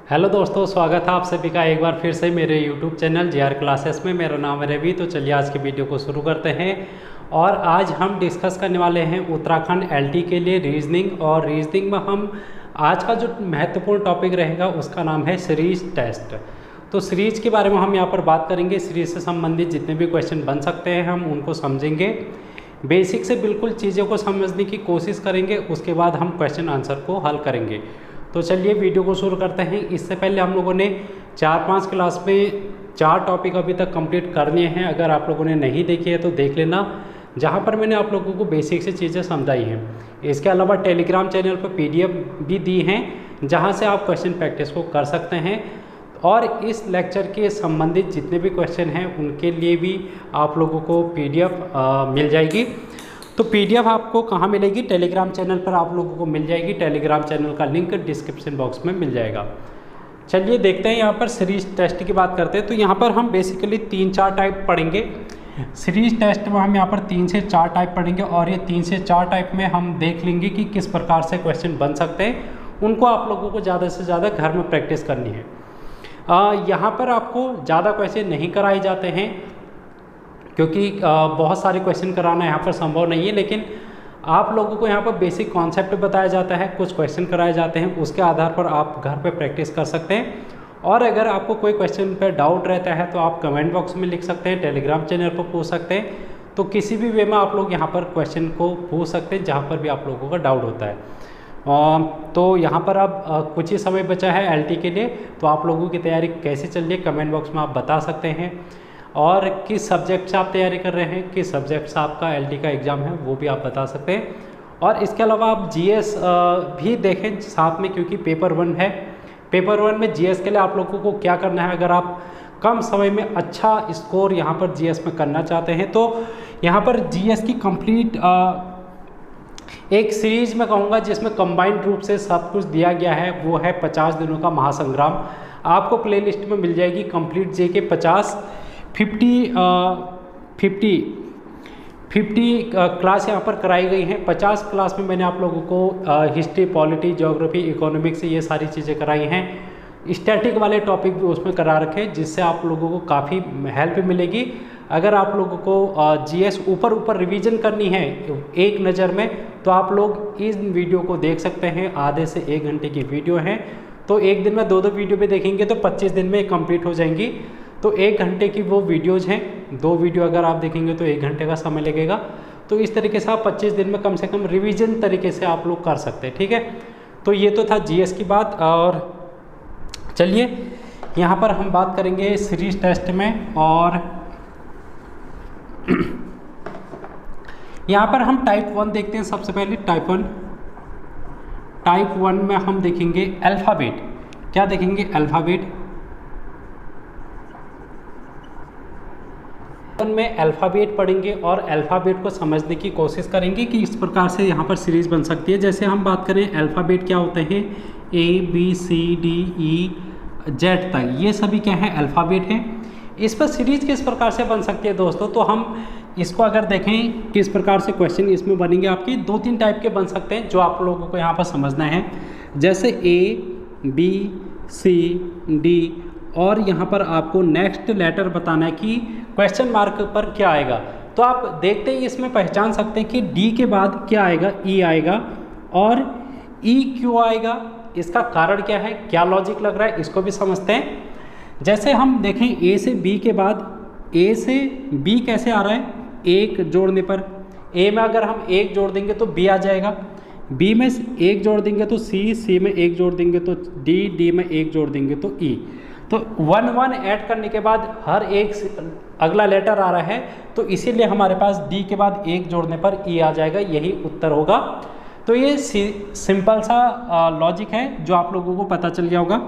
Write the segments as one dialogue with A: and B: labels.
A: Hello दोस्तों, स्वागत है आप सभी का एक बार फिर से मेरे यूट्यूब चैनल जीआर क्लासेस में। मेरा नाम है रवि। तो चलिए आज की वीडियो को शुरू करते हैं। और आज हम डिस्कस करने वाले हैं उत्तराखंड एलटी के लिए रीजनिंग। और रीजनिंग में हम आज का जो महत्वपूर्ण टॉपिक रहेगा उसका नाम है सीरीज टेस्ट। तो सीरीज के बारे में हम यहाँ पर बात करेंगे। सीरीज से संबंधित जितने भी क्वेश्चन बन सकते हैं हम उनको समझेंगे। बेसिक से बिल्कुल चीज़ों को समझने की कोशिश करेंगे, उसके बाद हम क्वेश्चन आंसर को हल करेंगे। तो चलिए वीडियो को शुरू करते हैं। इससे पहले हम लोगों ने 4-5 क्लास में 4 टॉपिक अभी तक कंप्लीट करने हैं। अगर आप लोगों ने नहीं देखी है तो देख लेना, जहाँ पर मैंने आप लोगों को बेसिक से चीज़ें समझाई हैं। इसके अलावा टेलीग्राम चैनल पर पीडीएफ भी दी हैं, जहाँ से आप क्वेश्चन प्रैक्टिस को कर सकते हैं। और इस लेक्चर के संबंधित जितने भी क्वेश्चन हैं उनके लिए भी आप लोगों को पीडीएफ मिल जाएगी। तो पीडीएफ आपको कहाँ मिलेगी? टेलीग्राम चैनल पर आप लोगों को मिल जाएगी। टेलीग्राम चैनल का लिंक डिस्क्रिप्शन बॉक्स में मिल जाएगा। चलिए देखते हैं, यहाँ पर सीरीज टेस्ट की बात करते हैं। तो यहाँ पर हम बेसिकली 3-4 टाइप पढ़ेंगे। सीरीज टेस्ट में हम यहाँ पर 3 से 4 टाइप पढ़ेंगे और ये 3 से 4 टाइप में हम देख लेंगे कि किस प्रकार से क्वेश्चन बन सकते हैं। उनको आप लोगों को ज़्यादा से ज़्यादा घर में प्रैक्टिस करनी है। यहाँ पर आपको ज़्यादा क्वेश्चन नहीं कराए जाते हैं, क्योंकि बहुत सारे क्वेश्चन कराना यहाँ पर संभव नहीं है। लेकिन आप लोगों को यहाँ पर बेसिक कॉन्सेप्ट बताया जाता है, कुछ क्वेश्चन कराए जाते हैं, उसके आधार पर आप घर पे प्रैक्टिस कर सकते हैं। और अगर आपको कोई क्वेश्चन पर डाउट रहता है तो आप कमेंट बॉक्स में लिख सकते हैं, टेलीग्राम चैनल पर पूछ सकते हैं। तो किसी भी वे में आप लोग यहाँ पर क्वेश्चन को पूछ सकते हैं, जहाँ पर भी आप लोगों का डाउट होता है। तो यहाँ पर अब कुछ ही समय बचा है एलटी के लिए। तो आप लोगों की तैयारी कैसे चल रही है कमेंट बॉक्स में आप बता सकते हैं। और किस सब्जेक्ट से आप तैयारी कर रहे हैं, किस सब्जेक्ट से आपका एलटी का एग्ज़ाम है, वो भी आप बता सकते हैं। और इसके अलावा आप जीएस भी देखें साथ में, क्योंकि पेपर 1 है। पेपर 1 में जीएस के लिए आप लोगों को क्या करना है, अगर आप कम समय में अच्छा स्कोर यहाँ पर जीएस में करना चाहते हैं तो यहाँ पर जीएस की कंप्लीट एक सीरीज में कहूँगा जिसमें कंबाइंड रूप से सब कुछ दिया गया है, वो है 50 दिनों का महासंग्राम। आपको प्लेलिस्ट में मिल जाएगी कंप्लीट जेके 50 क्लास यहाँ पर कराई गई हैं। 50 क्लास में मैंने आप लोगों को हिस्ट्री, पॉलिटी, ज्योग्राफी, इकोनॉमिक्स ये सारी चीज़ें कराई हैं। स्टैटिक वाले टॉपिक भी उसमें करा रखे, जिससे आप लोगों को काफ़ी हेल्प मिलेगी। अगर आप लोगों को जीएस ऊपर रिवीजन करनी है एक नज़र में, तो आप लोग इस वीडियो को देख सकते हैं। आधे से 1 घंटे की वीडियो है, तो एक दिन में 2-2 वीडियो भी देखेंगे तो 25 दिन में कंप्लीट हो जाएंगी। तो 1 घंटे की वो वीडियोज़ हैं। 2 वीडियो अगर आप देखेंगे तो 1 घंटे का समय लगेगा। तो इस तरीके से आप 25 दिन में कम से कम रिवीजन तरीके से आप लोग कर सकते हैं, ठीक है। तो ये तो था जीएस की बात। और चलिए यहाँ पर हम बात करेंगे सीरीज टेस्ट में। और यहाँ पर हम टाइप 1 देखते हैं। सबसे पहले टाइप 1 में हम देखेंगे अल्फ़ाबेट। क्या देखेंगे? अल्फ़ाबेट में अल्फ़ाबेट पढ़ेंगे और अल्फ़ाबेट को समझने की कोशिश करेंगे कि इस प्रकार से यहाँ पर सीरीज बन सकती है। जैसे हम बात करें अल्फ़ाबेट क्या होते हैं, ABCDEZ तक, ये सभी क्या है? अल्फ़ाबेट हैं। इस पर सीरीज किस प्रकार से बन सकती है दोस्तों, तो हम इसको अगर देखें किस प्रकार से क्वेश्चन इसमें बनेंगे, आपके 2-3 टाइप के बन सकते हैं जो आप लोगों को यहाँ पर समझना है। जैसे ABCD और यहाँ पर आपको नेक्स्ट लेटर बताना है कि क्वेश्चन मार्क पर क्या आएगा। तो आप देखते ही इसमें पहचान सकते हैं कि डी के बाद क्या आएगा? ई आएगा। और ई क्यों आएगा, इसका कारण क्या है, क्या लॉजिक लग रहा है, इसको भी समझते हैं। जैसे हम देखें ए से बी के बाद, ए से बी कैसे आ रहा है? 1 जोड़ने पर। ए में अगर हम 1 जोड़ देंगे तो बी आ जाएगा, बी में 1 जोड़ देंगे तो सी, सी में 1 जोड़ देंगे तो डी, डी में 1 जोड़ देंगे तो ई। तो 1 ऐड करने के बाद हर एक अगला लेटर आ रहा है, तो इसीलिए हमारे पास डी के बाद 1 जोड़ने पर ई आ जाएगा, यही उत्तर होगा। तो ये सिंपल सा लॉजिक है जो आप लोगों को पता चल गया होगा।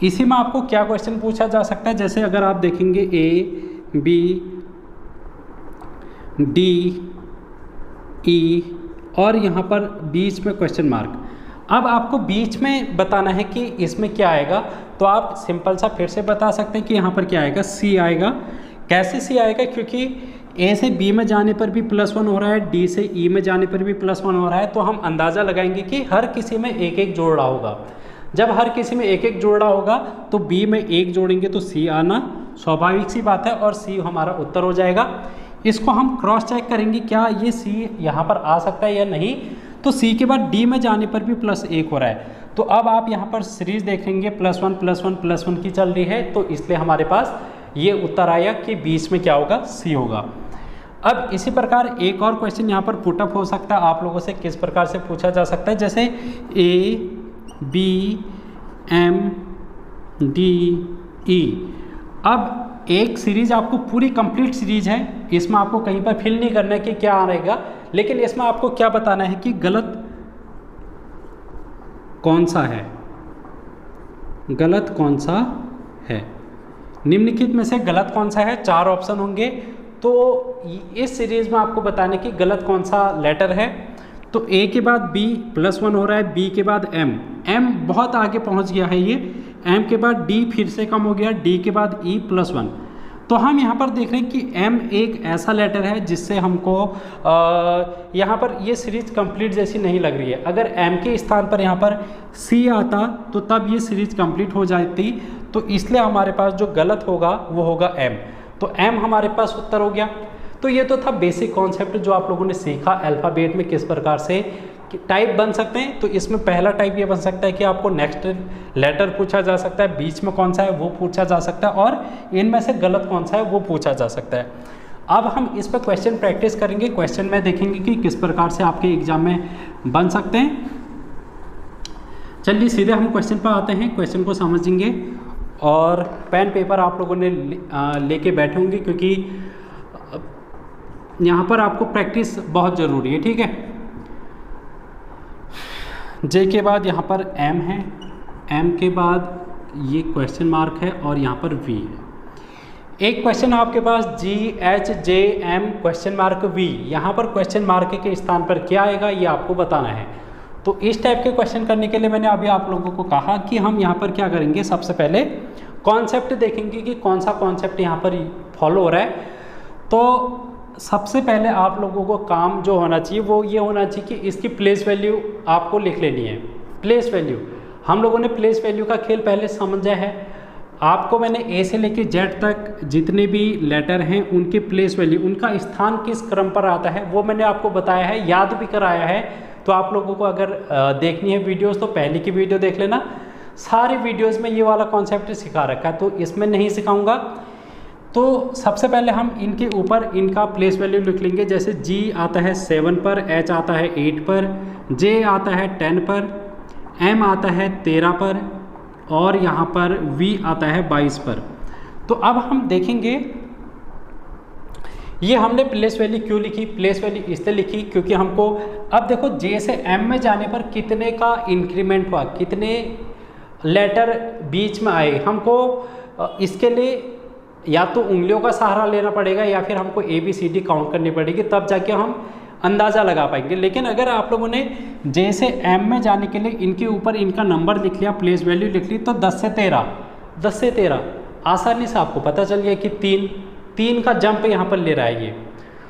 A: इसी में आपको क्या क्वेश्चन पूछा जा सकता है, जैसे अगर आप देखेंगे ABD और यहाँ पर बीच में क्वेश्चन मार्क। अब आपको बीच में बताना है कि इसमें क्या आएगा, तो आप सिंपल सा फिर से बता सकते हैं कि यहाँ पर क्या आएगा? सी आएगा। कैसे सी आएगा? क्योंकि ए से बी में जाने पर भी +1 हो रहा है, डी से ई में जाने पर भी +1 हो रहा है, तो हम अंदाज़ा लगाएंगे कि हर किसी में 1-1 जोड़ रहा होगा। जब हर किसी में एक एक जोड़ा होगा तो बी में एक जोड़ेंगे तो सी आना स्वाभाविक सी बात है और सी हमारा उत्तर हो जाएगा। इसको हम क्रॉस चेक करेंगे क्या ये सी यहाँ पर आ सकता है या नहीं, तो सी के बाद डी में जाने पर भी +1 हो रहा है। तो अब आप यहाँ पर सीरीज देखेंगे +1 +1 +1 की चल रही है, तो इसलिए हमारे पास ये उत्तर आया कि बीच में क्या होगा, सी होगा। अब इसी प्रकार एक और क्वेश्चन यहाँ पर पुटअप हो सकता है आप लोगों से, किस प्रकार से पूछा जा सकता है, जैसे A B M D E। अब एक सीरीज आपको पूरी कंप्लीट सीरीज है, इसमें आपको कहीं पर फिल नहीं करना है कि क्या आएगा, लेकिन इसमें आपको क्या बताना है कि गलत कौन सा है, गलत कौन सा है, निम्नलिखित में से गलत कौन सा है। 4 ऑप्शन होंगे, तो इस सीरीज में आपको बताने की गलत कौन सा लेटर है। तो ए के बाद बी +1 हो रहा है, बी के बाद एम बहुत आगे पहुंच गया है ये, एम के बाद डी फिर से कम हो गया, डी के बाद ई +1। तो हम यहाँ पर देख रहे हैं कि एम एक ऐसा लेटर है जिससे हमको यहाँ पर ये सीरीज कंप्लीट जैसी नहीं लग रही है। अगर एम के स्थान पर यहाँ पर सी आता तो तब ये सीरीज कंप्लीट हो जाती, तो इसलिए हमारे पास जो गलत होगा वो होगा एम। तो एम हमारे पास उत्तर हो गया। तो ये तो था बेसिक कॉन्सेप्ट जो आप लोगों ने सीखा अल्फ़ाबेट में किस प्रकार से टाइप बन सकते हैं। तो इसमें पहला टाइप ये बन सकता है कि आपको नेक्स्ट लेटर पूछा जा सकता है, बीच में कौन सा है वो पूछा जा सकता है, और इनमें से गलत कौन सा है वो पूछा जा सकता है। अब हम इस पर क्वेश्चन प्रैक्टिस करेंगे, क्वेश्चन में देखेंगे कि किस प्रकार से आपके एग्जाम में बन सकते हैं। चलिए सीधे हम क्वेश्चन पर आते हैं, क्वेश्चन को समझेंगे और पेन पेपर आप लोगों ने लेके बैठे होंगे क्योंकि यहाँ पर आपको प्रैक्टिस बहुत ज़रूरी है, ठीक है। जे के बाद यहाँ पर एम है, एम के बाद ये क्वेश्चन मार्क है और यहाँ पर वी है। एक क्वेश्चन आपके पास GHJM क्वेश्चन मार्क वी, यहाँ पर क्वेश्चन मार्क के स्थान पर क्या आएगा ये आपको बताना है। तो इस टाइप के क्वेश्चन करने के लिए मैंने अभी आप लोगों को कहा कि हम यहाँ पर क्या करेंगे, सबसे पहले कॉन्सेप्ट देखेंगे कि कौन सा कॉन्सेप्ट यहाँ पर फॉलो हो रहा है। तो सबसे पहले आप लोगों को काम जो होना चाहिए वो ये होना चाहिए कि इसकी प्लेस वैल्यू आपको लिख लेनी है। प्लेस वैल्यू, हम लोगों ने प्लेस वैल्यू का खेल पहले समझा है। आपको मैंने ए से लेके जेड तक जितने भी लेटर हैं उनकी प्लेस वैल्यू, उनका स्थान किस क्रम पर आता है वो मैंने आपको बताया है, याद भी कराया है। तो आप लोगों को अगर देखनी है वीडियोज़ तो पहले की वीडियो देख लेना, सारी वीडियोज़ में ये वाला कॉन्सेप्ट सिखा रखा है, तो इसमें नहीं सिखाऊंगा। तो सबसे पहले हम इनके ऊपर इनका प्लेस वैल्यू लिख लेंगे। जैसे G आता है 7 पर, H आता है 8 पर, J आता है 10 पर, M आता है 13 पर और यहाँ पर V आता है 22 पर। तो अब हम देखेंगे ये हमने प्लेस वैल्यू क्यों लिखी। प्लेस वैल्यू इसलिए लिखी क्योंकि हमको अब देखो J से M में जाने पर कितने का इंक्रीमेंट हुआ, कितने लेटर बीच में आए, हमको इसके लिए या तो उंगलियों का सहारा लेना पड़ेगा या फिर हमको ABCD काउंट करनी पड़ेगी, तब जाके हम अंदाज़ा लगा पाएंगे। लेकिन अगर आप लोगों ने J से M में जाने के लिए इनके ऊपर इनका नंबर लिख लिया, प्लेस वैल्यू लिख ली, तो 10 से 13 आसानी से आपको पता चल गया कि 3 का जंप यहाँ पर ले रहा है ये।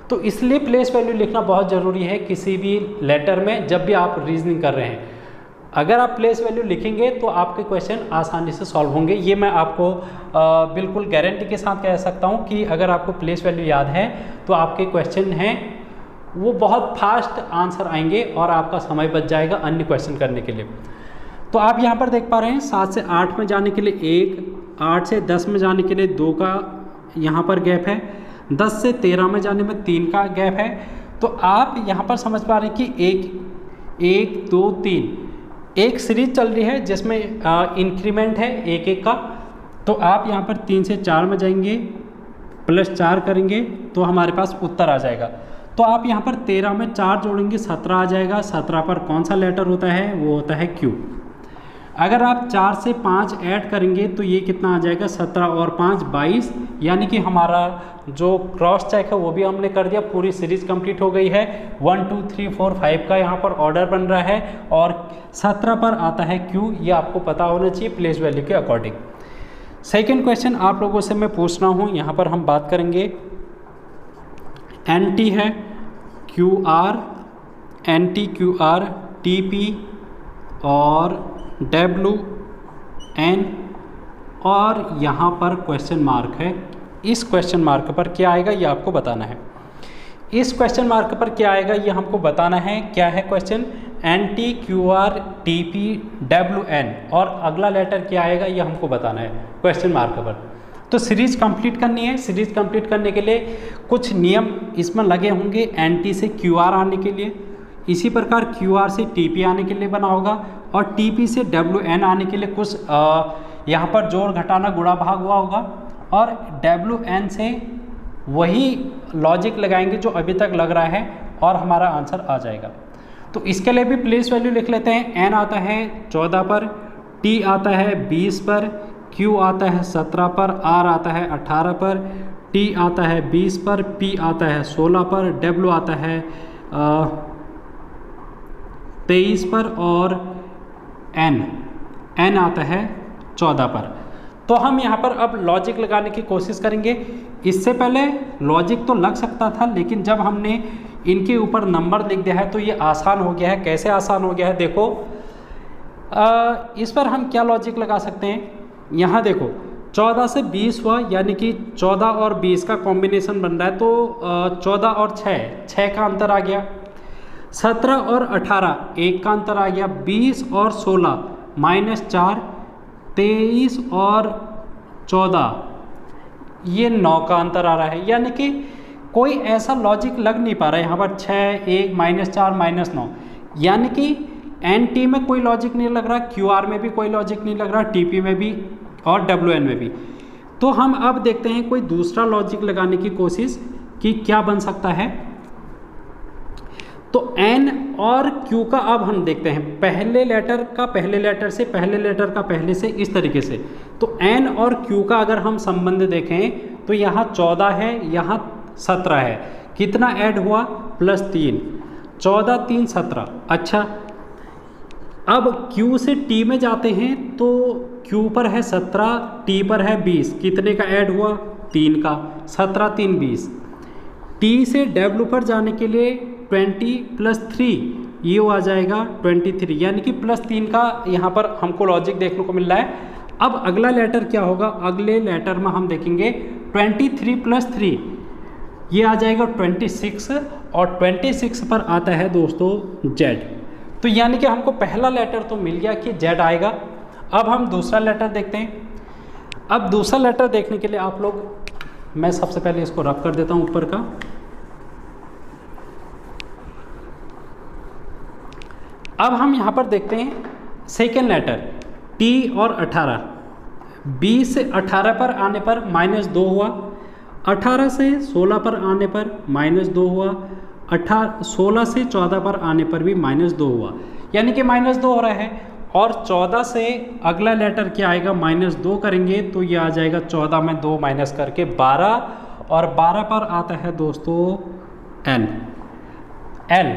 A: तो इसलिए प्लेस वैल्यू लिखना बहुत ज़रूरी है किसी भी लेटर में जब भी आप रीजनिंग कर रहे हैं। अगर आप प्लेस वैल्यू लिखेंगे तो आपके क्वेश्चन आसानी से सॉल्व होंगे, ये मैं आपको बिल्कुल गारंटी के साथ कह सकता हूँ कि अगर आपको प्लेस वैल्यू याद है तो आपके क्वेश्चन हैं वो बहुत फास्ट आंसर आएंगे और आपका समय बच जाएगा अन्य क्वेश्चन करने के लिए। तो आप यहाँ पर देख पा रहे हैं 7 से 8 में जाने के लिए 1, 8 से 10 में जाने के लिए 2 का यहाँ पर गैप है, 10 से 13 में जाने में 3 का गैप है। तो आप यहाँ पर समझ पा रहे हैं कि 1 2 3 एक सीरीज चल रही है जिसमें इंक्रीमेंट है एक एक का। तो आप यहाँ पर 3 से 4 में जाएंगे, +4 करेंगे तो हमारे पास उत्तर आ जाएगा। तो आप यहाँ पर 13 में 4 जोड़ेंगे 17 आ जाएगा। 17 पर कौन सा लेटर होता है, वो होता है Q। अगर आप 4 से 5 ऐड करेंगे तो ये कितना आ जाएगा, 17 और 5 22, यानी कि हमारा जो क्रॉस चेक है वो भी हमने कर दिया, पूरी सीरीज कंप्लीट हो गई है। 1 2 3 4 5 का यहाँ पर ऑर्डर बन रहा है और 17 पर आता है Q। ये आपको पता होना चाहिए प्लेस वैल्यू के अकॉर्डिंग। सेकेंड क्वेश्चन आप लोगों से मैं पूछ रहा हूँ, यहाँ पर हम बात करेंगे NT है, QR, NT QR, TP और n और यहाँ पर क्वेश्चन मार्क है। इस क्वेश्चन मार्क पर क्या आएगा ये आपको बताना है। इस क्वेश्चन मार्क पर क्या आएगा ये हमको बताना है। क्या है question? NT QR TP WN और अगला लेटर क्या आएगा ये हमको बताना है क्वेश्चन मार्क पर। तो सीरीज कंप्लीट करनी है। सीरीज कंप्लीट करने के लिए कुछ नियम इसमें लगे होंगे। NT से QR आने के लिए, इसी प्रकार QR से TP आने के लिए बना होगा और TP से WN आने के लिए कुछ यहाँ पर जोड़ घटाना गुणा भाग हुआ होगा और WN से वही लॉजिक लगाएंगे जो अभी तक लग रहा है और हमारा आंसर आ जाएगा। तो इसके लिए भी प्लेस वैल्यू लिख लेते हैं। N आता है 14 पर, T आता है 20 पर, Q आता है 17 पर, R आता है 18 पर, T आता है 20 पर, P आता है 16 पर, W आता है 23 पर और N आता है 14 पर। तो हम यहाँ पर अब लॉजिक लगाने की कोशिश करेंगे। इससे पहले लॉजिक तो लग सकता था, लेकिन जब हमने इनके ऊपर नंबर लिख दिया है तो ये आसान हो गया है। कैसे आसान हो गया है देखो, इस पर हम क्या लॉजिक लगा सकते हैं। यहाँ देखो 14 से 20 हुआ, यानी कि 14 और 20 का कॉम्बिनेशन बन रहा है, तो 14 और 6 का अंतर आ गया। 17 और 18 1 का अंतर आ गया। 20 और 16 -4, 23 और 14 ये 9 का अंतर आ रहा है। यानी कि कोई ऐसा लॉजिक लग नहीं पा रहा है यहाँ पर। 6 1 -4 -9, यानी कि NT में कोई लॉजिक नहीं लग रहा, QR में भी कोई लॉजिक नहीं लग रहा, TP में भी और WN में भी। तो हम अब देखते हैं कोई दूसरा लॉजिक लगाने की कोशिश कि क्या बन सकता है। तो N और Q का अब हम देखते हैं, पहले लेटर का पहले लेटर से, पहले लेटर का पहले से, इस तरीके से। तो N और Q का अगर हम संबंध देखें तो यहाँ 14 है, यहाँ 17 है। कितना ऐड हुआ? +3, 14 3 17। अच्छा, अब Q से T में जाते हैं तो Q पर है 17, T पर है 20। कितने का ऐड हुआ? 3 का। 17 3 20। T से W पर जाने के लिए 20 + 3 ये आ जाएगा 23, यानी कि +3 का यहाँ पर हमको लॉजिक देखने को मिल रहा है। अब अगला लेटर क्या होगा? अगले लेटर में हम देखेंगे 23 + 3 ये आ जाएगा 26 और 26 पर आता है दोस्तों Z। तो यानी कि हमको पहला लेटर तो मिल गया कि Z आएगा। अब हम दूसरा लेटर देखते हैं। अब दूसरा लेटर देखने के लिए आप लोग, मैं सबसे पहले इसको रब कर देता हूँ ऊपर का। अब हम यहाँ पर देखते हैं सेकेंड लेटर T और 18। 20 से 18 पर आने पर -2 हुआ, 18 से 16 पर आने पर -2 हुआ, 16 से 14 पर आने पर भी -2 हुआ, यानी कि -2 हो रहा है। और 14 से अगला लेटर क्या आएगा? -2 करेंगे तो ये आ जाएगा 14 में 2 माइनस करके 12 और 12 पर आता है दोस्तों L।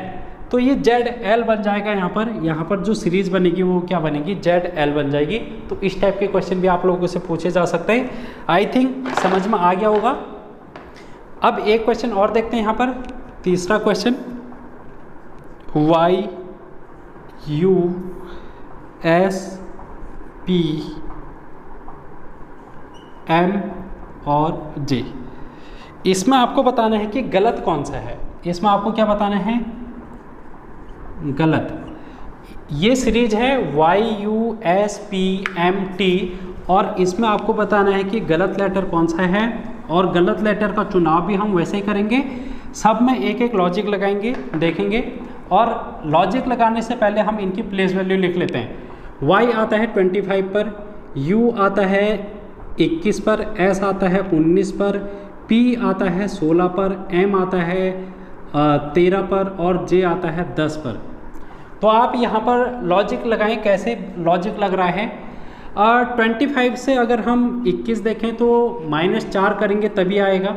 A: तो ये ZL बन जाएगा। यहाँ पर जो सीरीज बनेगी वो क्या बनेगी? ZL बन जाएगी। तो इस टाइप के क्वेश्चन भी आप लोगों से पूछे जा सकते हैं। आई थिंक समझ में आ गया होगा। अब एक क्वेश्चन और देखते हैं यहाँ पर, तीसरा question. Y U S P M और J। इसमें आपको बताना है कि गलत कौन सा है। इसमें आपको क्या बताना है? गलत। ये सीरीज है Y U S P M T और इसमें आपको बताना है कि गलत लेटर कौन सा है। और गलत लेटर का चुनाव भी हम वैसे ही करेंगे, सब में एक एक लॉजिक लगाएंगे, देखेंगे। और लॉजिक लगाने से पहले हम इनकी प्लेस वैल्यू लिख लेते हैं। Y आता है 25 पर, U आता है 21 पर, S आता है 19 पर, P आता है 16 पर, M आता है 13 पर और J आता है 10 पर। तो आप यहाँ पर लॉजिक लगाएं। कैसे लॉजिक लग रहा है? 25 से अगर हम 21 देखें तो -4 करेंगे तभी आएगा।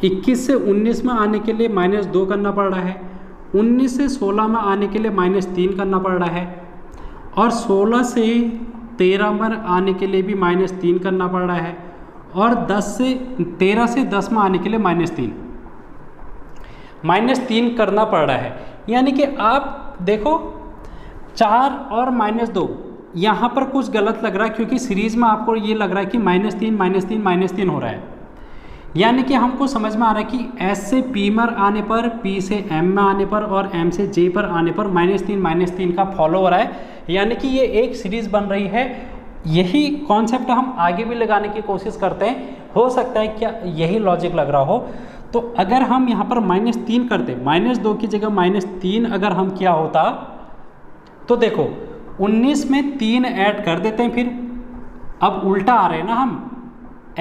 A: 21 से 19 में आने के लिए -2 करना पड़ रहा है। 19 से 16 में आने के लिए -3 करना पड़ रहा है। और 16 से 13 में आने के लिए भी -3 करना पड़ रहा है। और 13 से 10 में आने के लिए -3 करना पड़ रहा है। यानी कि आप देखो 4 और -2 यहाँ पर कुछ गलत लग रहा है, क्योंकि सीरीज़ में आपको ये लग रहा है कि -3 -3 -3 हो रहा है। यानी कि हमको समझ में आ रहा है कि S से P में आने पर, P से M में आने पर और M से J पर आने पर -3 -3 का फॉलो हो रहा है, यानी कि ये एक सीरीज़ बन रही है। यही कॉन्सेप्ट हम आगे भी लगाने की कोशिश करते हैं, हो सकता है क्या यही लॉजिक लग रहा हो। तो अगर हम यहाँ पर -3 करते, -2 की जगह -3 अगर हम किया होता, तो देखो 19 में 3 ऐड कर देते हैं। फिर अब उल्टा आ रहे हैं ना हम,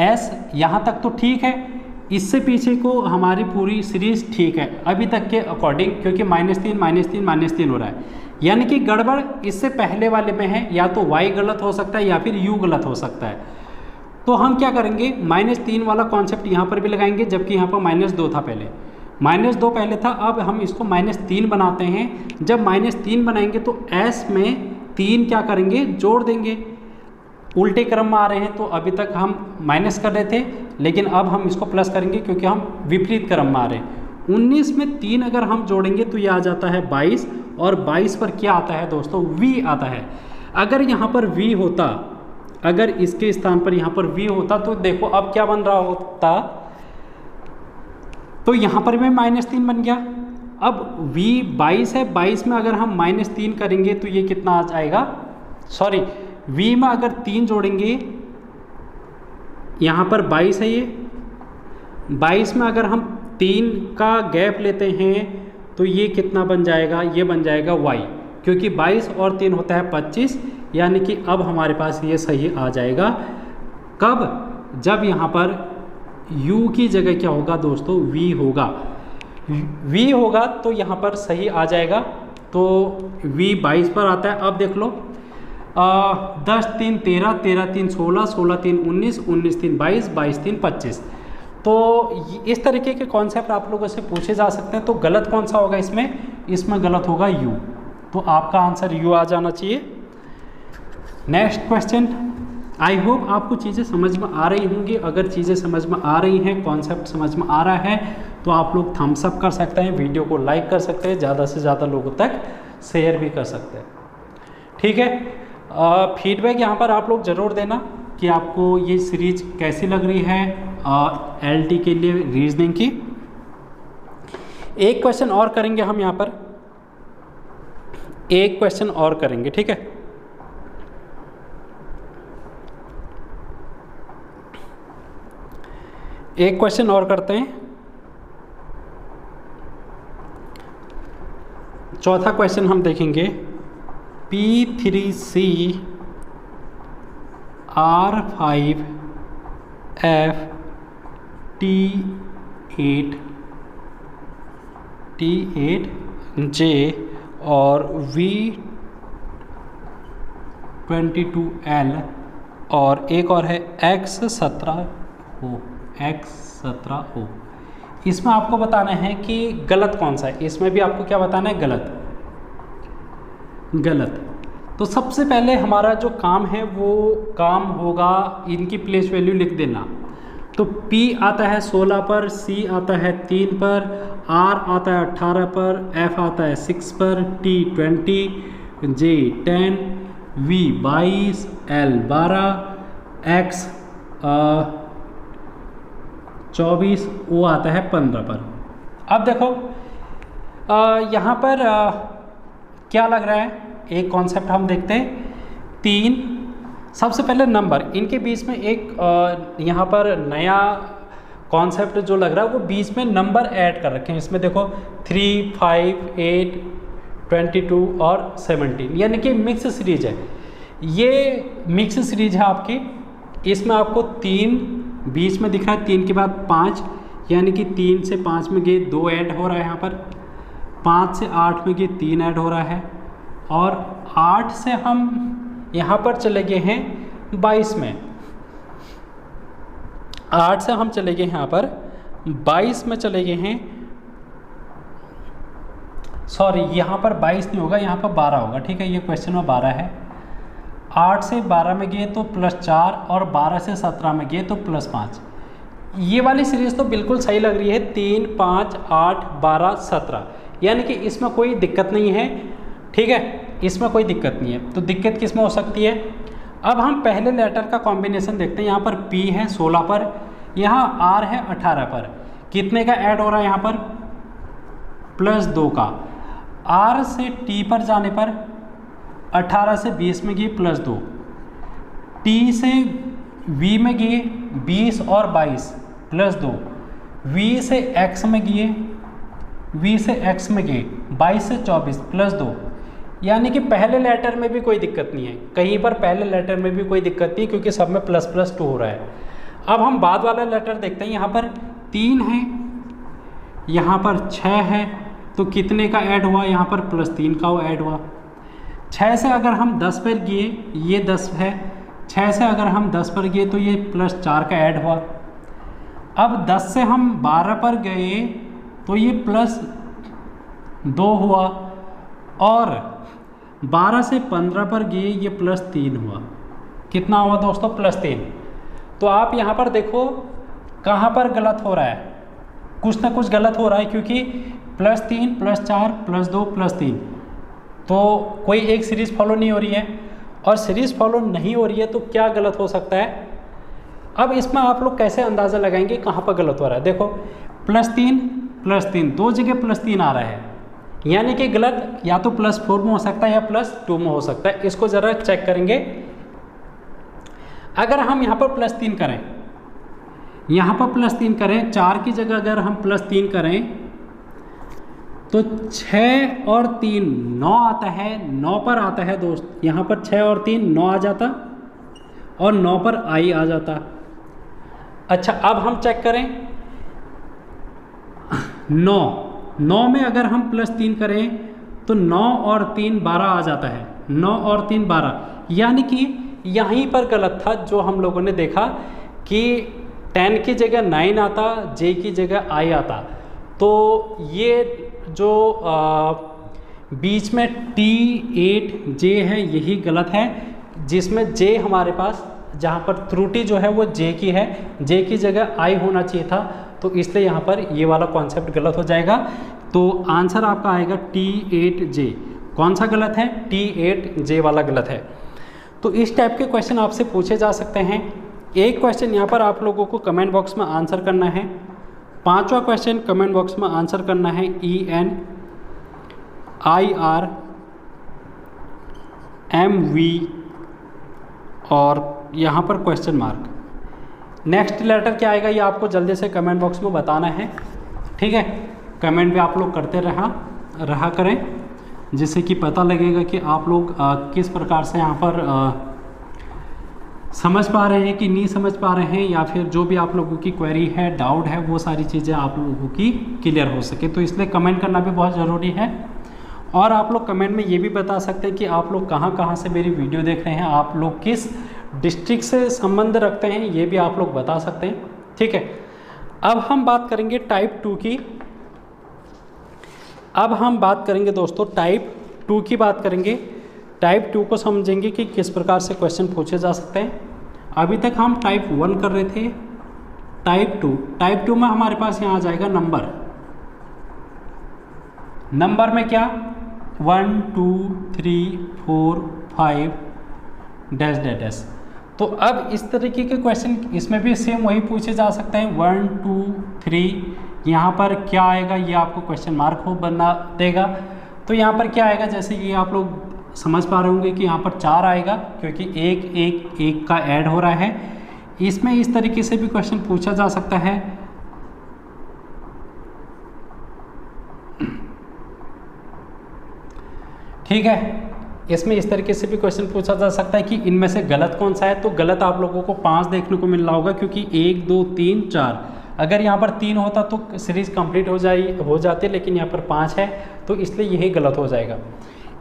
A: S यहाँ तक तो ठीक है, इससे पीछे को हमारी पूरी सीरीज ठीक है अभी तक के अकॉर्डिंग, क्योंकि -3 -3 -3 हो रहा है। यानी कि गड़बड़ इससे पहले वाले में है, या तो Y गलत हो सकता है या फिर U गलत हो सकता है। तो हम क्या करेंगे, -3 वाला कॉन्सेप्ट यहाँ पर भी लगाएंगे, जबकि यहाँ पर -2 था पहले, -2 पहले था, अब हम इसको -3 बनाते हैं। जब -3 बनाएंगे तो S में 3 क्या करेंगे, जोड़ देंगे। उल्टे क्रम में आ रहे हैं, तो अभी तक हम माइनस कर रहे थे, लेकिन अब हम इसको प्लस करेंगे क्योंकि हम विपरीत क्रम में आ रहे हैं। 19 में 3 अगर हम जोड़ेंगे तो ये आ जाता है 22, और 22 पर क्या आता है दोस्तों, V आता है। अगर यहाँ पर V होता, अगर इसके स्थान पर यहाँ पर V होता, तो देखो अब क्या बन रहा होता, तो यहाँ पर भी -3 बन गया। अब V 22 है, 22 में अगर हम -3 करेंगे तो ये कितना आ जाएगा, सॉरी V में अगर 3 जोड़ेंगे, यहाँ पर 22 है, ये 22 में अगर हम 3 का गैप लेते हैं तो ये कितना बन जाएगा, ये बन जाएगा Y, क्योंकि 22 और 3 होता है 25। यानी कि अब हमारे पास ये सही आ जाएगा। कब, जब यहाँ पर U की जगह क्या होगा दोस्तों, V होगा। V होगा तो यहाँ पर सही आ जाएगा। तो V 22 पर आता है। अब देख लो, 10 3 13, 13 3 16, 16 3 19, 19 3 22, 22 3 25। तो इस तरीके के कॉन्सेप्ट आप लोगों से पूछे जा सकते हैं। तो गलत कौन सा होगा इसमें गलत होगा U। तो आपका आंसर U आ जाना चाहिए। Next question. आई होप आपको चीज़ें समझ में आ रही होंगी। अगर चीज़ें समझ में आ रही हैं, कॉन्सेप्ट समझ में आ रहा है, तो आप लोग थम्स अप कर सकते हैं, वीडियो को लाइक कर सकते हैं, ज़्यादा से ज़्यादा लोगों तक शेयर भी कर सकते हैं। ठीक है, फीडबैक यहाँ पर आप लोग ज़रूर देना कि आपको ये सीरीज कैसी लग रही है LT के लिए रीजनिंग की। एक क्वेश्चन और करेंगे हम यहाँ पर, एक क्वेश्चन और करेंगे। ठीक है, एक क्वेश्चन और करते हैं। चौथा क्वेश्चन हम देखेंगे, P3C R5 F T8 J और V22L और एक और है X17O। इसमें आपको बताना है कि गलत कौन सा है। इसमें भी आपको क्या बताना है, गलत। तो सबसे पहले हमारा जो काम है वो काम होगा, इनकी प्लेस वैल्यू लिख देना। तो P आता है 16 पर, C आता है 3 पर, R आता है 18 पर, F आता है 6 पर, T 20, J 10, V 22, L 12, X 24, O आता है 15 पर। अब देखो यहाँ पर क्या लग रहा है, एक कॉन्सेप्ट हम देखते हैं। 3, सबसे पहले नंबर, इनके बीच में एक यहाँ पर नया कॉन्सेप्ट जो लग रहा है वो बीच में नंबर ऐड कर रखे हैं। इसमें देखो 3, 5, 8, 22 और 17, यानी कि मिक्स सीरीज है। ये मिक्स सीरीज है आपकी। इसमें आपको 3 बीच में दिख रहा है, 3 के बाद 5, यानी कि 3 से 5 में गए 2 ऐड हो रहा है यहाँ पर, 5 से 8 में गए 3 ऐड हो रहा है, और 8 से हम यहाँ पर चले गए हैं 22 में। 8 से हम चले गए यहाँ पर 22 में चले गए हैं, सॉरी यहाँ पर 22 नहीं होगा, यहाँ पर 12 होगा। ठीक है, ये क्वेश्चन में 12 है। 8 से 12 में गए तो +4, और 12 से 17 में गए तो +5। ये वाली सीरीज़ तो बिल्कुल सही लग रही है, 3, 5, 8, 12, 17, यानी कि इसमें कोई दिक्कत नहीं है। ठीक है, इसमें कोई दिक्कत नहीं है। तो दिक्कत किस में हो सकती है? अब हम पहले लेटर का कॉम्बिनेशन देखते हैं। यहाँ पर P है 16 पर, यहाँ R है 18 पर। कितने का ऐड हो रहा है यहाँ पर? +2 का। R से T पर जाने पर 18 से 20 में गए +2, T से V में गए 20 और 22 +2, V से X में गए 22 से 24 +2। यानी कि पहले लेटर में भी कोई दिक्कत नहीं है, कहीं पर पहले लेटर में भी कोई दिक्कत नहीं, क्योंकि सब में ++2 हो रहा है। अब हम बाद वाला लेटर देखते हैं। यहाँ पर 3 है, यहाँ पर 6 है, तो कितने का ऐड हुआ? यहाँ पर +3 का वो ऐड हुआ। 6 से अगर हम 10 पर गए, ये 10 है, 6 से अगर हम 10 पर गए तो ये +4 का ऐड हुआ। अब 10 से हम 12 पर गए तो ये +2 हुआ, और 12 से 15 पर गए ये +3 हुआ। कितना हुआ दोस्तों? +3। तो आप यहाँ पर देखो कहाँ पर गलत हो रहा है, कुछ ना कुछ गलत हो रहा है, क्योंकि +3 +4 +2 +3, तो कोई एक सीरीज़ फॉलो नहीं हो रही है। और सीरीज़ फॉलो नहीं हो रही है तो क्या गलत हो सकता है? अब इसमें आप लोग कैसे अंदाज़ा लगाएंगे कहाँ पर गलत हो रहा है? देखो +3 दो जगह +3 आ रहा है, यानी कि गलत या तो +4 में हो सकता है या +2 में हो सकता है। इसको ज़रा चेक करेंगे। अगर हम यहाँ पर +3 करें, यहाँ पर +3 करें, 4 की जगह अगर हम +3 करें तो 6 और 3 9 आता है, 9 पर आता है दोस्त। यहाँ पर 6 और 3 9 आ जाता, और 9 पर I आ जाता। अच्छा, अब हम चेक करें 9 में अगर हम +3 करें तो 9 और 3 12 आ जाता है, 9 और 3 12। यानी कि यहीं पर गलत था, जो हम लोगों ने देखा कि 10 की जगह 9 आता, J की जगह I आता। तो ये जो बीच में T8J है यही गलत है, जिसमें J हमारे पास, जहाँ पर त्रुटि जो है वो J की है, J की जगह I होना चाहिए था, तो इसलिए यहाँ पर ये वाला कॉन्सेप्ट गलत हो जाएगा। तो आंसर आपका आएगा T8J। कौन सा गलत है? T8J वाला गलत है। तो इस टाइप के क्वेश्चन आपसे पूछे जा सकते हैं। एक क्वेश्चन यहाँ पर आप लोगों को कमेंट बॉक्स में आंसर करना है। 5वां क्वेश्चन कमेंट बॉक्स में आंसर करना है ENIRMV और यहाँ पर क्वेश्चन मार्क। नेक्स्ट लेटर क्या आएगा ये आपको जल्दी से कमेंट बॉक्स में बताना है, ठीक है? कमेंट भी आप लोग करते रहा करें, जिससे कि पता लगेगा कि आप लोग किस प्रकार से यहाँ पर समझ पा रहे हैं कि नहीं समझ पा रहे हैं, या फिर जो भी आप लोगों की क्वेरी है, डाउट है, वो सारी चीज़ें आप लोगों की क्लियर हो सके। तो इसलिए कमेंट करना भी बहुत ज़रूरी है। और आप लोग कमेंट में ये भी बता सकते हैं कि आप लोग कहाँ से मेरी वीडियो देख रहे हैं, आप लोग किस डिस्ट्रिक्ट से संबंध रखते हैं, ये भी आप लोग बता सकते हैं, ठीक है? अब हम बात करेंगे टाइप 2 की। अब हम बात करेंगे दोस्तों टाइप 2 की बात करेंगे। टाइप 2 को समझेंगे कि किस प्रकार से क्वेश्चन पूछे जा सकते हैं। अभी तक हम टाइप 1 कर रहे थे। टाइप 2 में हमारे पास यहाँ आ जाएगा नंबर में क्या 1 2 3 4 5 डैश डैश डैश। तो अब इस तरीके के क्वेश्चन इसमें भी सेम वही पूछे जा सकते हैं। 1 2 3 यहाँ पर क्या आएगा ये आपको क्वेश्चन मार्क हो बना देगा। तो यहाँ पर क्या आएगा, जैसे ये आप लोग समझ पा रहे होंगे कि यहाँ पर 4 आएगा, क्योंकि एक का ऐड हो रहा है। इसमें इस तरीके से भी क्वेश्चन पूछा जा सकता है। ठीक है, इसमें इस तरीके से भी क्वेश्चन पूछा जा सकता है कि इनमें से गलत कौन सा है। तो गलत आप लोगों को 5 देखने को मिल रहा होगा, क्योंकि 1 2 3 4, अगर यहाँ पर 3 होता तो सीरीज़ कंप्लीट हो जाती, लेकिन यहाँ पर 5 है, तो इसलिए यही गलत हो जाएगा।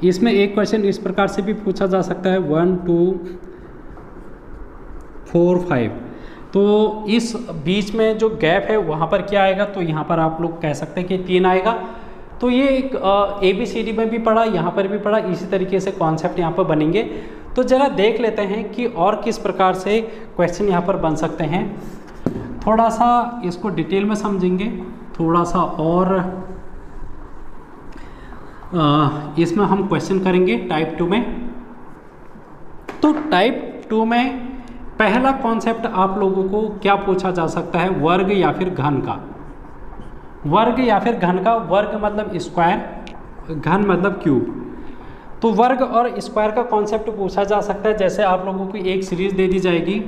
A: इसमें एक क्वेश्चन इस प्रकार से भी पूछा जा सकता है 1 2 4 5। तो इस बीच में जो गैप है वहाँ पर क्या आएगा, तो यहाँ पर आप लोग कह सकते हैं कि 3 आएगा। तो ये एक ABCD में भी पढ़ा, यहाँ पर भी पढ़ा, इसी तरीके से कॉन्सेप्ट यहाँ पर बनेंगे। तो ज़रा देख लेते हैं कि और किस प्रकार से क्वेश्चन यहाँ पर बन सकते हैं। थोड़ा सा इसको डिटेल में समझेंगे, थोड़ा सा और इसमें हम क्वेश्चन करेंगे टाइप 2 में। तो टाइप 2 में पहला कॉन्सेप्ट आप लोगों को क्या पूछा जा सकता है, वर्ग या फिर घन का। वर्ग या फिर घन का, वर्ग मतलब स्क्वायर, घन मतलब क्यूब। तो वर्ग और स्क्वायर का कॉन्सेप्ट पूछा जा सकता है। जैसे आप लोगों को एक सीरीज दे दी जाएगी,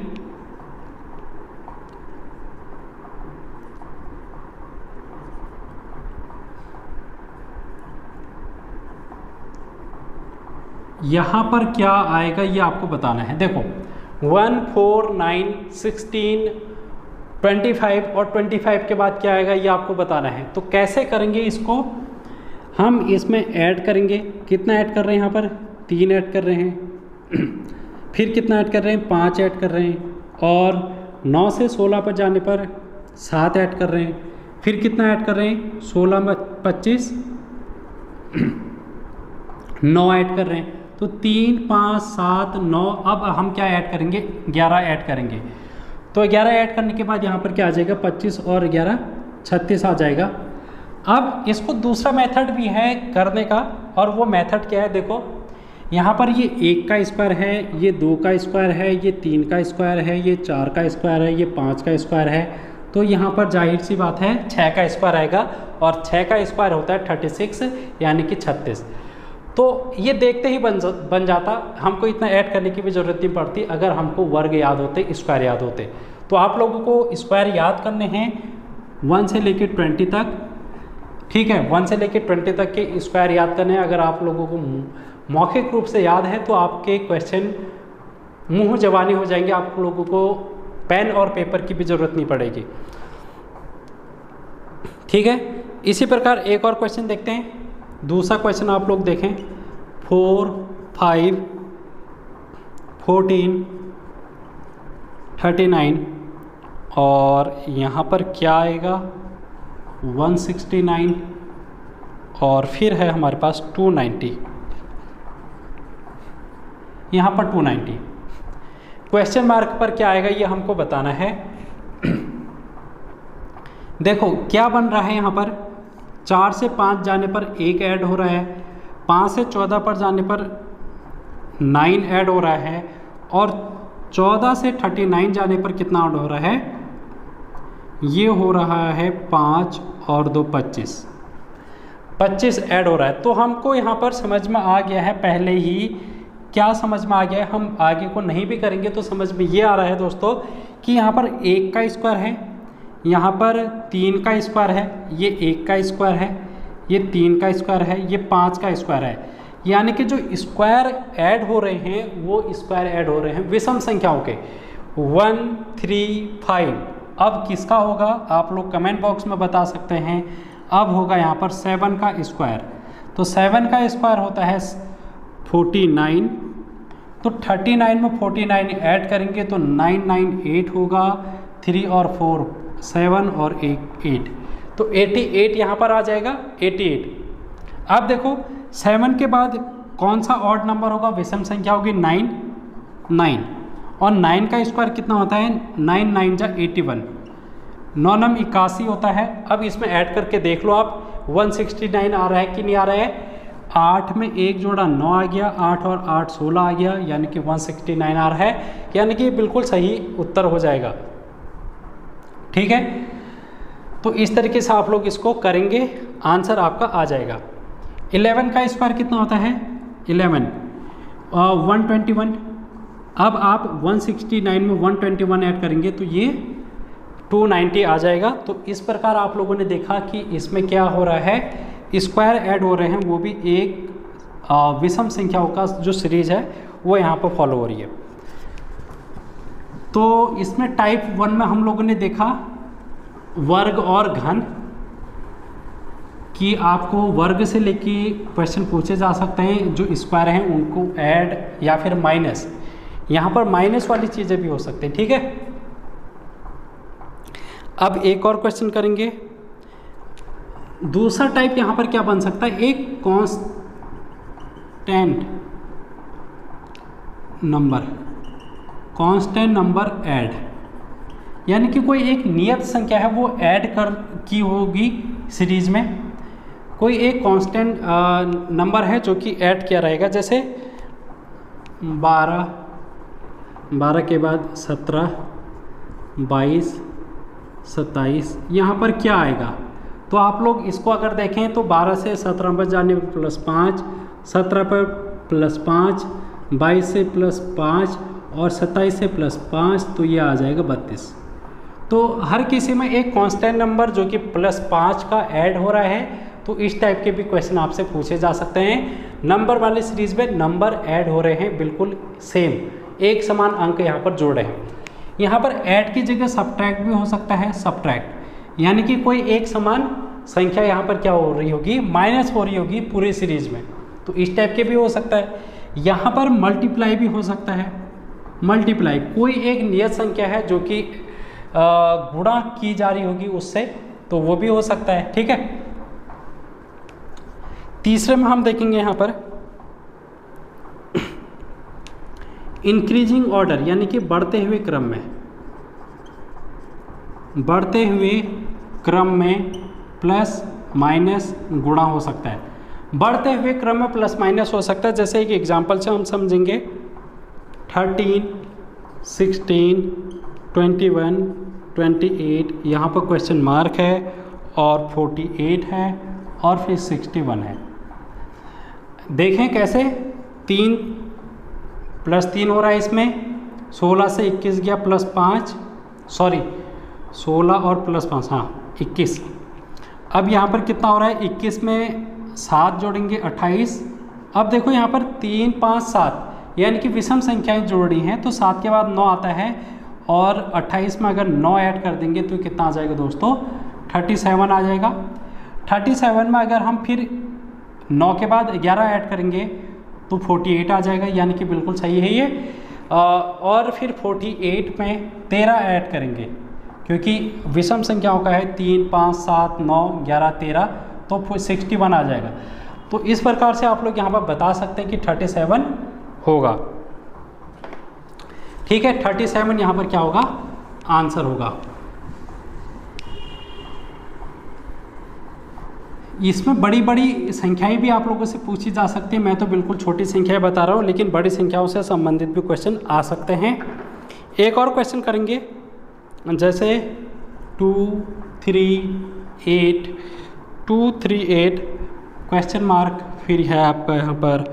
A: यहाँ पर क्या आएगा ये आपको बताना है। देखो 1, 4, 9, 16, 25 और 25 के बाद क्या आएगा ये आपको बताना है। तो कैसे करेंगे इसको, हम इसमें ऐड करेंगे। कितना ऐड कर रहे हैं यहाँ पर, 3 ऐड कर रहे हैं। फिर कितना ऐड कर रहे हैं, 5 ऐड कर रहे हैं। और 9 से 16 पर जाने पर 7 ऐड कर रहे हैं। फिर कितना ऐड कर रहे हैं, 16 में 25, 9 ऐड कर रहे हैं। तो 3, 5, 7, 9, अब हम क्या ऐड करेंगे, 11 ऐड करेंगे। तो 11 ऐड करने के बाद यहाँ पर क्या आ जाएगा, 25 और 11 36 आ जाएगा। अब इसको दूसरा मेथड भी है करने का, और वो मेथड क्या है, देखो यहाँ पर ये 1 का स्क्वायर है, ये 2 का स्क्वायर है, ये 3 का स्क्वायर है, ये 4 का स्क्वायर है, ये 5 का स्क्वायर है। तो यहाँ पर जाहिर सी बात है 6 का स्क्वायर आएगा, और 6 का स्क्वायर होता है 36 यानी कि 36। तो ये देखते ही बन जाता, हमको इतना ऐड करने की भी ज़रूरत नहीं पड़ती अगर हमको वर्ग याद होते, स्क्वायर याद होते। तो आप लोगों को स्क्वायर याद करने हैं 1 से लेकर 20 तक, ठीक है। 1 से लेकर 20 तक के स्क्वायर याद करने हैं। अगर आप लोगों को मौखिक रूप से याद है तो आपके क्वेश्चन मुंह जबानी हो जाएंगे, आप लोगों को पेन और पेपर की भी ज़रूरत नहीं पड़ेगी, ठीक है। इसी प्रकार एक और क्वेश्चन देखते हैं। दूसरा क्वेश्चन आप लोग देखें, 4, 5, 14, 39 और यहाँ पर क्या आएगा 169 और फिर है हमारे पास 290, यहाँ पर 290। क्वेश्चन मार्क पर क्या आएगा ये हमको बताना है। देखो क्या बन रहा है यहाँ पर, 4 से 5 जाने पर 1 ऐड हो रहा है, 5 से 14 पर जाने पर 9 ऐड हो रहा है, और 14 से 39 जाने पर कितना ऐड हो रहा है, ये हो रहा है 5 और 2 25 ऐड हो रहा है। तो हमको यहाँ पर समझ में आ गया है, पहले ही क्या समझ में आ गया है, हम आगे को नहीं भी करेंगे तो समझ में ये आ रहा है दोस्तों कि यहाँ पर 1 का स्क्वायर है, यहाँ पर 3 का स्क्वायर है, ये 1 का स्क्वायर है, ये 3 का स्क्वायर है, ये 5 का स्क्वायर है। यानी कि जो स्क्वायर ऐड हो रहे हैं वो स्क्वायर ऐड हो रहे हैं विषम संख्याओं के, 1, 3, 5। अब किसका होगा आप लोग कमेंट बॉक्स में बता सकते हैं। अब होगा यहाँ पर 7 का स्क्वायर, तो 7 का स्क्वायर होता है 49। तो 39 में 49 ऐड करेंगे तो 998 होगा, 3 और 4 7 और 8, तो 88 यहाँ पर आ जाएगा 88। अब देखो 7 के बाद कौन सा ऑड नंबर होगा, विषम संख्या होगी 9, और 9 का स्क्वायर कितना होता है, 9 9 जा 81, 9 9 81 होता है। अब इसमें ऐड करके देख लो आप 169 आ रहा है कि नहीं आ रहा है। 8 में 1 जोड़ा 9 आ गया, 8 और 8 16 आ गया, यानी कि 169 आ रहा है, यानी कि बिल्कुल सही उत्तर हो जाएगा, ठीक है। तो इस तरीके से आप लोग इसको करेंगे, आंसर आपका आ जाएगा। 11 का स्क्वायर कितना होता है, 11 121। अब आप 169 में 121 ऐड करेंगे तो ये 290 आ जाएगा। तो इस प्रकार आप लोगों ने देखा कि इसमें क्या हो रहा है, स्क्वायर ऐड हो रहे हैं, वो भी एक विषम संख्याओं का जो सीरीज है वो यहाँ पर फॉलो हो रही है। तो इसमें टाइप 1 में हम लोगों ने देखा वर्ग और घन कि आपको वर्ग से लेके क्वेश्चन पूछे जा सकते हैं, जो स्क्वायर हैं उनको ऐड या फिर माइनस, यहाँ पर माइनस वाली चीज़ें भी हो सकती हैं, ठीक है। अब एक और क्वेश्चन करेंगे। दूसरा टाइप यहाँ पर क्या बन सकता है, एक कांस्टेंट नंबर ऐड, यानी कि कोई एक नियत संख्या है वो ऐड कर की होगी सीरीज में, कोई एक कांस्टेंट नंबर है जो कि ऐड किया रहेगा, जैसे 12 के बाद 17, 22, 27, यहाँ पर क्या आएगा? तो आप लोग इसको अगर देखें तो 12 से 17 पर जाने पर +5, 17 पर +5, 22 से +5 और 27 से +5, तो ये आ जाएगा 32। तो हर किसी में एक कांस्टेंट नंबर जो कि +5 का ऐड हो रहा है, तो इस टाइप के भी क्वेश्चन आपसे पूछे जा सकते हैं। नंबर वाली सीरीज में नंबर ऐड हो रहे हैं, बिल्कुल सेम एक समान अंक यहाँ पर जोड़ रहे हैं। यहाँ पर ऐड की जगह सब्ट्रैक्ट भी हो सकता है, सब्ट्रैक्ट यानी कि कोई एक समान संख्या यहाँ पर क्या हो रही होगी, माइनस हो रही होगी पूरी सीरीज में, तो इस टाइप के भी हो सकता है। यहाँ पर मल्टीप्लाई भी हो सकता है, मल्टीप्लाई कोई एक नियत संख्या है जो कि गुणा की जा रही होगी उससे, तो वो भी हो सकता है। ठीक है, तीसरे में हम देखेंगे यहाँ पर इंक्रीजिंग ऑर्डर यानी कि बढ़ते हुए क्रम में, बढ़ते हुए क्रम में प्लस माइनस गुणा हो सकता है। बढ़ते हुए क्रम में प्लस माइनस हो सकता है, जैसे एक एग्जांपल से हम समझेंगे 13, 16, 21, 28, यहाँ पर क्वेश्चन मार्क है और 48 है और फिर 61 है। देखें कैसे 3 + 3 हो रहा है इसमें, 16 से 21 गया +5, सॉरी 16 और +5, हाँ 21। अब यहाँ पर कितना हो रहा है, 21 में 7 जोड़ेंगे 28। अब देखो यहाँ पर 3, 5, 7 यानी कि विषम संख्याएं जोड़ी हैं, तो 7 के बाद 9 आता है और 28 में अगर 9 ऐड कर देंगे तो कितना आ जाएगा दोस्तों, 37 आ जाएगा। 37 में अगर हम फिर 9 के बाद 11 ऐड करेंगे तो 48 आ जाएगा, यानी कि बिल्कुल सही है ये। और फिर 48 में 13 ऐड करेंगे, क्योंकि विषम संख्याओं का है 3, 5, 7, 9, 11, 13, तो 61 आ जाएगा। तो इस प्रकार से आप लोग यहाँ पर बता सकते हैं कि 37 होगा। ठीक है, 37 यहाँ पर क्या होगा, आंसर होगा। इसमें बड़ी बड़ी संख्याएं भी आप लोगों से पूछी जा सकती हैं, मैं तो बिल्कुल छोटी संख्याएं बता रहा हूँ, लेकिन बड़ी संख्याओं से संबंधित भी क्वेश्चन आ सकते हैं। एक और क्वेश्चन करेंगे, जैसे 2, 3, 8, 2, 3, 8 क्वेश्चन मार्क, फिर है आपका यहाँ पर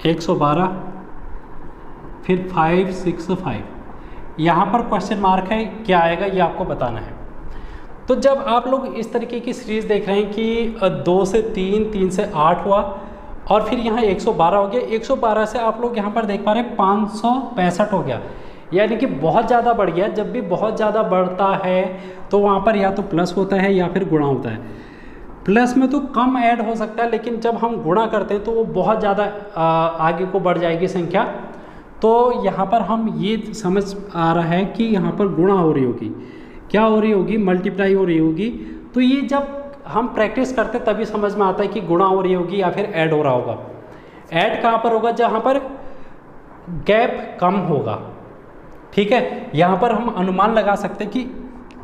A: 112, फिर 5, 6, 5, यहाँ पर क्वेश्चन मार्क है, क्या आएगा ये आपको बताना है। तो जब आप लोग इस तरीके की सीरीज़ देख रहे हैं कि 2 से 3, 3 से 8 हुआ और फिर यहाँ 112 हो गया, 112 से आप लोग यहाँ पर देख पा रहे हैं 565 हो गया, यानी कि बहुत ज़्यादा बढ़ गया। जब भी बहुत ज़्यादा बढ़ता है तो वहाँ पर या तो प्लस होता है या फिर गुणा होता है। प्लस में तो कम ऐड हो सकता है, लेकिन जब हम गुणा करते हैं तो वो बहुत ज़्यादा आगे को बढ़ जाएगी संख्या। तो यहाँ पर हम ये समझ आ रहा है कि यहाँ पर गुणा हो रही होगी, क्या हो रही होगी, मल्टीप्लाई हो रही होगी। तो ये जब हम प्रैक्टिस करते तभी समझ में आता है कि गुणा हो रही होगी या फिर ऐड हो रहा होगा। ऐड कहाँ पर होगा, जहाँ पर गैप कम होगा। ठीक है, यहाँ पर हम अनुमान लगा सकते हैं कि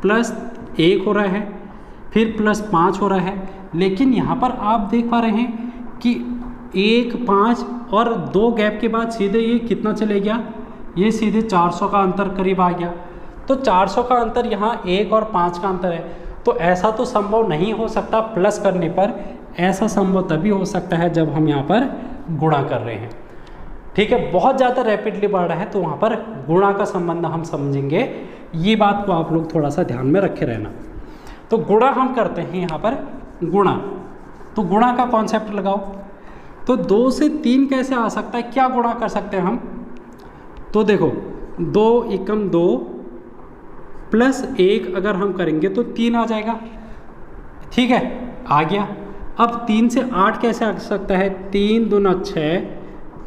A: +1 हो रहा है, फिर +5 हो रहा है, लेकिन यहाँ पर आप देख पा रहे हैं कि 1, 5 और 2 गैप के बाद सीधे ये कितना चले गया, ये सीधे 400 का अंतर करीब आ गया। तो 400 का अंतर यहाँ 1 और 5 का अंतर है, तो ऐसा तो संभव नहीं हो सकता प्लस करने पर, ऐसा संभव तभी हो सकता है जब हम यहाँ पर गुणा कर रहे हैं। ठीक है, बहुत ज़्यादा रैपिडली बढ़ रहा है तो वहाँ पर गुणा का संबंध हम समझेंगे, ये बात को आप लोग थोड़ा सा ध्यान में रखे रहना। तो गुणा हम करते हैं यहाँ पर गुणा, तो गुणा का कॉन्सेप्ट लगाओ। तो 2 से 3 कैसे आ सकता है, क्या गुणा कर सकते हैं हम, तो देखो 2 एकम 2 +1 अगर हम करेंगे तो 3 आ जाएगा। ठीक है, आ गया। अब 3 से 8 कैसे आ सकता है, 3 दूना 6,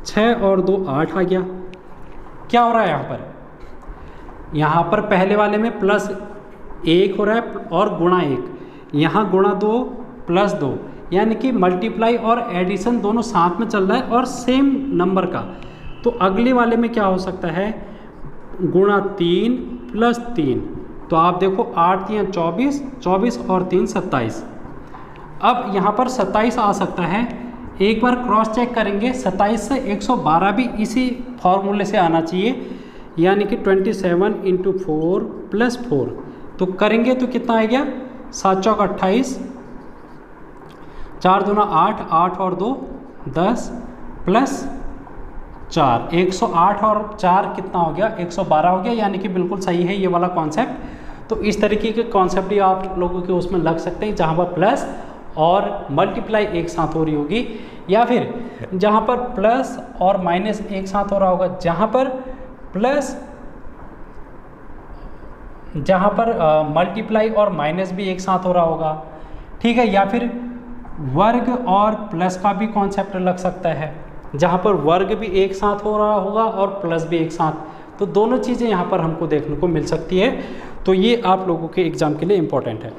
A: 6 और 2 8 आ गया। क्या हो रहा है यहाँ पर, यहाँ पर पहले वाले में +1 हो रहा है और गुणा 1, यहाँ गुणा 2 +2, यानी कि मल्टीप्लाई और एडिशन दोनों साथ में चल रहा है और सेम नंबर का। तो अगले वाले में क्या हो सकता है, गुणा 3 + 3, तो आप देखो 8 3 24, 24 और 3 27, अब यहाँ पर 27 आ सकता है, एक बार क्रॉस चेक करेंगे 27 से 112 भी इसी फॉर्मूले से आना चाहिए, यानी कि 27 × 4 + 4, तो करेंगे तो कितना आ गया 7 चौक 28, 4 दूना 8, 8 और 2 10 + 4, 108 और 4 कितना हो गया 112 हो गया, यानी कि बिल्कुल सही है ये वाला कॉन्सेप्ट। तो इस तरीके के कॉन्सेप्ट ही आप लोगों के उसमें लग सकते हैं, जहाँ पर प्लस और मल्टीप्लाई एक साथ हो रही होगी, या फिर जहाँ पर प्लस और माइनस एक साथ हो रहा होगा, जहाँ पर मल्टीप्लाई और माइनस भी एक साथ हो रहा होगा, ठीक है। या फिर वर्ग और प्लस का भी कॉन्सेप्ट लग सकता है, जहाँ पर वर्ग भी एक साथ हो रहा होगा और प्लस भी एक साथ, तो दोनों चीज़ें यहाँ पर हमको देखने को मिल सकती है। तो ये आप लोगों के एग्ज़ाम के लिए इम्पोर्टेंट है।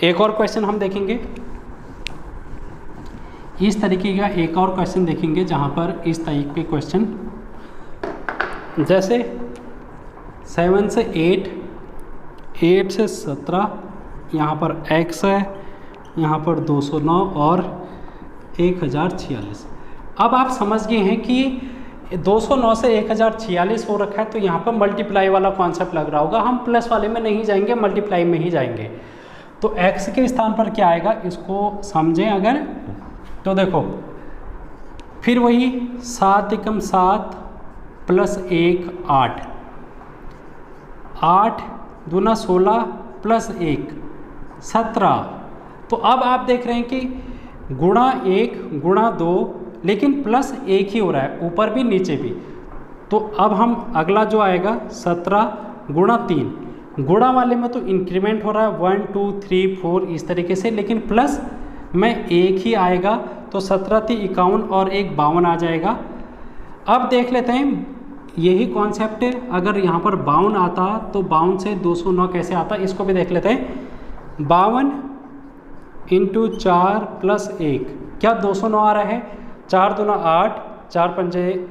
A: एक और क्वेश्चन हम देखेंगे, इस तरीके का एक और क्वेश्चन देखेंगे, जहाँ पर इस तरीके के क्वेश्चन जैसे 7 से 8, 8 से 17, यहाँ पर x है, यहाँ पर 209 और 1046। अब आप समझ गए हैं कि 209 से 1046 हो रखा है, तो यहाँ पर मल्टीप्लाई वाला कॉन्सेप्ट लग रहा होगा। हम प्लस वाले में नहीं जाएंगे, मल्टीप्लाई में ही जाएंगे। तो x के स्थान पर क्या आएगा, इसको समझें अगर, तो देखो फिर वही 7 × 7 + 1 8, 8 दूना 16 + 1 17। तो अब आप देख रहे हैं कि गुणा 1 गुणा 2, लेकिन प्लस 1 ही हो रहा है, ऊपर भी नीचे भी। तो अब हम अगला जो आएगा 17 गुणा 3, गुणा वाले में तो इंक्रीमेंट हो रहा है 1 2 3 4 इस तरीके से, लेकिन प्लस में 1 ही आएगा, तो 17 × 3 = 51 और 1 52 आ जाएगा। अब देख लेते हैं यही कॉन्सेप्ट है, अगर यहाँ पर 52 आता तो 52 से 209 कैसे आता, इसको भी देख लेते हैं। 52 × 4 + 1, क्या 209 आ रहा है, 4 दूना 8, 4 पंजे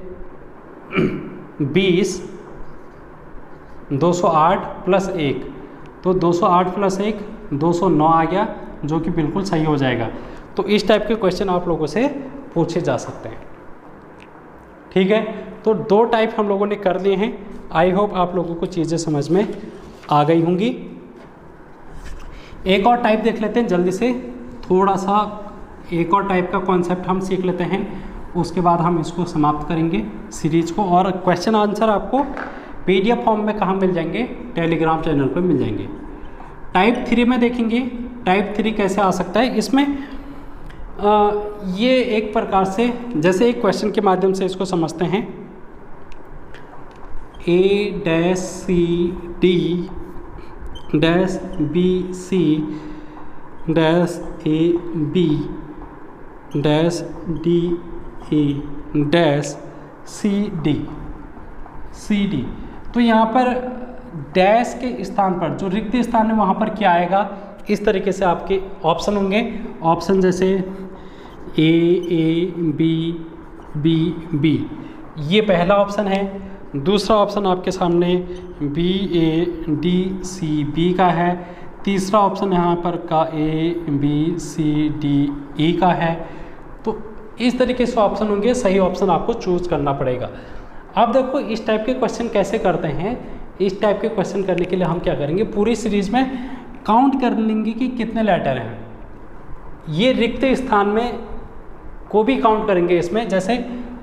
A: 20, 208 + 1, तो 208 + 1 209 आ गया, जो कि बिल्कुल सही हो जाएगा। तो इस टाइप के क्वेश्चन आप लोगों से पूछे जा सकते हैं, ठीक है। तो 2 टाइप हम लोगों ने कर लिए हैं। आई होप आप लोगों को चीज़ें समझ में आ गई होंगी। एक और टाइप देख लेते हैं जल्दी से, थोड़ा सा एक और टाइप का कॉन्सेप्ट हम सीख लेते हैं, उसके बाद हम इसको समाप्त करेंगे सीरीज को। और क्वेश्चन आंसर आपको PDF फॉर्म में कहाँ मिल जाएंगे, टेलीग्राम चैनल पर मिल जाएंगे। टाइप 3 में देखेंगे, टाइप 3 कैसे आ सकता है। इसमें ये एक प्रकार से जैसे एक क्वेश्चन के माध्यम से इसको समझते हैं। A-C-D -B-C -A-B -D-A C-D। तो यहाँ पर डैश के स्थान पर जो रिक्त स्थान है वहाँ पर क्या आएगा, इस तरीके से आपके ऑप्शन होंगे। ऑप्शन जैसे A-A-B-B-B, ये पहला ऑप्शन है। दूसरा ऑप्शन आपके सामने B-A-D-C-B का है। तीसरा ऑप्शन यहाँ पर का A-B-C-D-E का है। तो इस तरीके से ऑप्शन होंगे, सही ऑप्शन आपको चूज़ करना पड़ेगा। अब देखो इस टाइप के क्वेश्चन कैसे करते हैं। इस टाइप के क्वेश्चन करने के लिए हम क्या करेंगे, पूरी सीरीज में काउंट कर लेंगे कि कितने लेटर हैं। ये रिक्त स्थान में को भी काउंट करेंगे इसमें, जैसे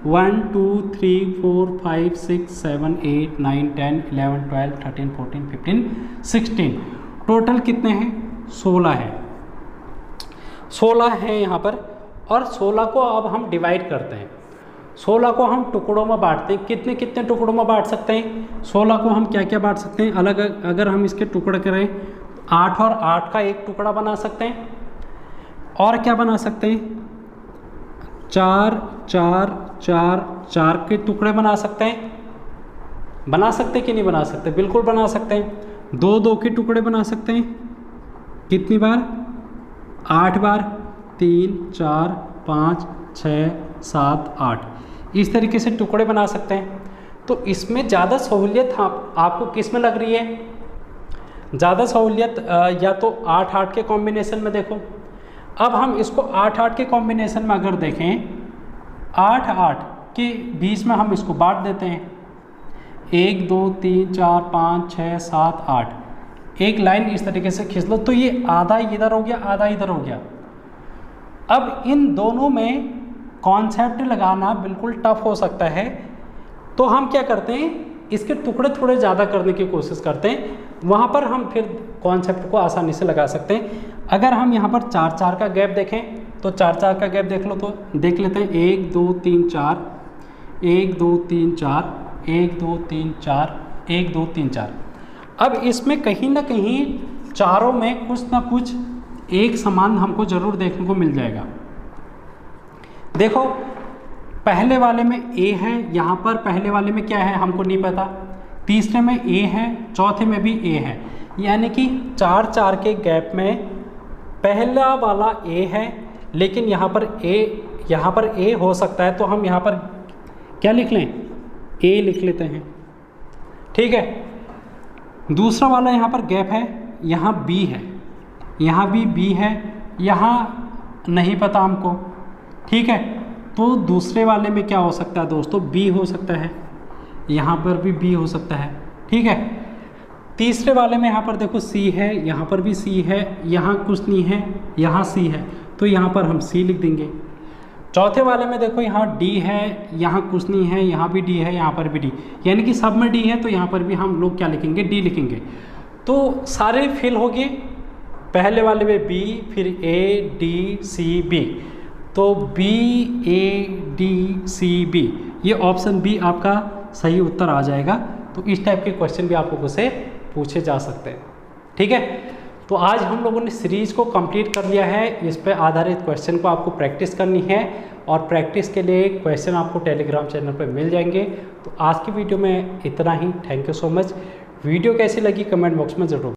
A: 1 2 3 4 5 6 7 8 9 10 11 12 13 14 15 16, टोटल कितने हैं 16 है। 16 है यहाँ पर, और 16 को अब हम डिवाइड करते हैं। 16 को हम टुकड़ों में बांटते हैं। कितने कितने टुकड़ों में बांट सकते हैं 16 को, हम क्या क्या बांट सकते हैं अलग। अगर हम इसके टुकड़े करें 8 और 8 का एक टुकड़ा बना सकते हैं, और क्या बना सकते हैं 4 4 4 4 के टुकड़े बना सकते हैं। बना सकते कि नहीं बना सकते, बिल्कुल बना सकते हैं। 2 2 के टुकड़े बना सकते हैं, कितनी बार 8 बार, 3 4 5 6 7 8, इस तरीके से टुकड़े बना सकते हैं। तो इसमें ज़्यादा सहूलियत आपको किस में लग रही है, ज़्यादा सहूलियत या तो 8 8 के कॉम्बिनेशन में देखो, अब हम इसको 8-8 के कॉम्बिनेशन में अगर देखें, 8-8 के बीच में हम इसको बांट देते हैं, 1 2 3 4 5 6 7 8, एक लाइन इस तरीके से खींच लो तो ये आधा इधर हो गया, आधा इधर हो गया। अब इन दोनों में कॉन्सेप्ट लगाना बिल्कुल टफ हो सकता है, तो हम क्या करते हैं, इसके टुकड़े थोड़े ज़्यादा करने की कोशिश करते हैं, वहाँ पर हम फिर कॉन्सेप्ट को आसानी से लगा सकते हैं। अगर हम यहाँ पर 4-4 का गैप देखें तो 4-4 का गैप देख लो तो देख लेते हैं, 1 2 3 4, 1 2 3 4, 1 2 3 4, 1 2 3 4। अब इसमें कहीं ना कहीं चारों में कुछ ना कुछ एक समान हमको ज़रूर देखने को मिल जाएगा। देखो पहले वाले में A है, यहाँ पर पहले वाले में क्या है हमको नहीं पता, तीसरे में A है, चौथे में भी A है, यानी कि 4-4 के गैप में पहला वाला A है, लेकिन यहाँ पर A हो सकता है, तो हम यहाँ पर क्या लिख लें, A लिख लेते हैं, ठीक है। दूसरा वाला यहाँ पर गैप है, यहाँ B है, यहाँ भी B है, यहाँ नहीं पता हमको, ठीक है। तो दूसरे वाले में क्या हो सकता है दोस्तों, B हो सकता है, यहाँ पर भी B हो सकता है, ठीक है। तीसरे वाले में यहाँ पर देखो C है, यहाँ पर भी C है, यहाँ कुछ नहीं है, यहाँ C है, तो यहाँ पर हम C लिख देंगे। चौथे वाले में देखो यहाँ D है, यहाँ कुछ नहीं है, यहाँ भी D है, यहाँ पर भी D, यानी कि सब में D है, तो यहाँ पर भी हम लोग क्या लिखेंगे, D लिखेंगे। तो सारे फिल हो गए, पहले वाले में B, फिर A D C B, तो B A D C B, ये ऑप्शन B आपका सही उत्तर आ जाएगा। तो इस टाइप के क्वेश्चन भी आप लोगों से पूछे जा सकते हैं, ठीक है। तो आज हम लोगों ने सीरीज़ को कंप्लीट कर लिया है, इस पे आधारित क्वेश्चन को आपको प्रैक्टिस करनी है, और प्रैक्टिस के लिए क्वेश्चन आपको टेलीग्राम चैनल पे मिल जाएंगे। तो आज की वीडियो में इतना ही, thank you so much. Video कैसी लगी कमेंट बॉक्स में ज़रूर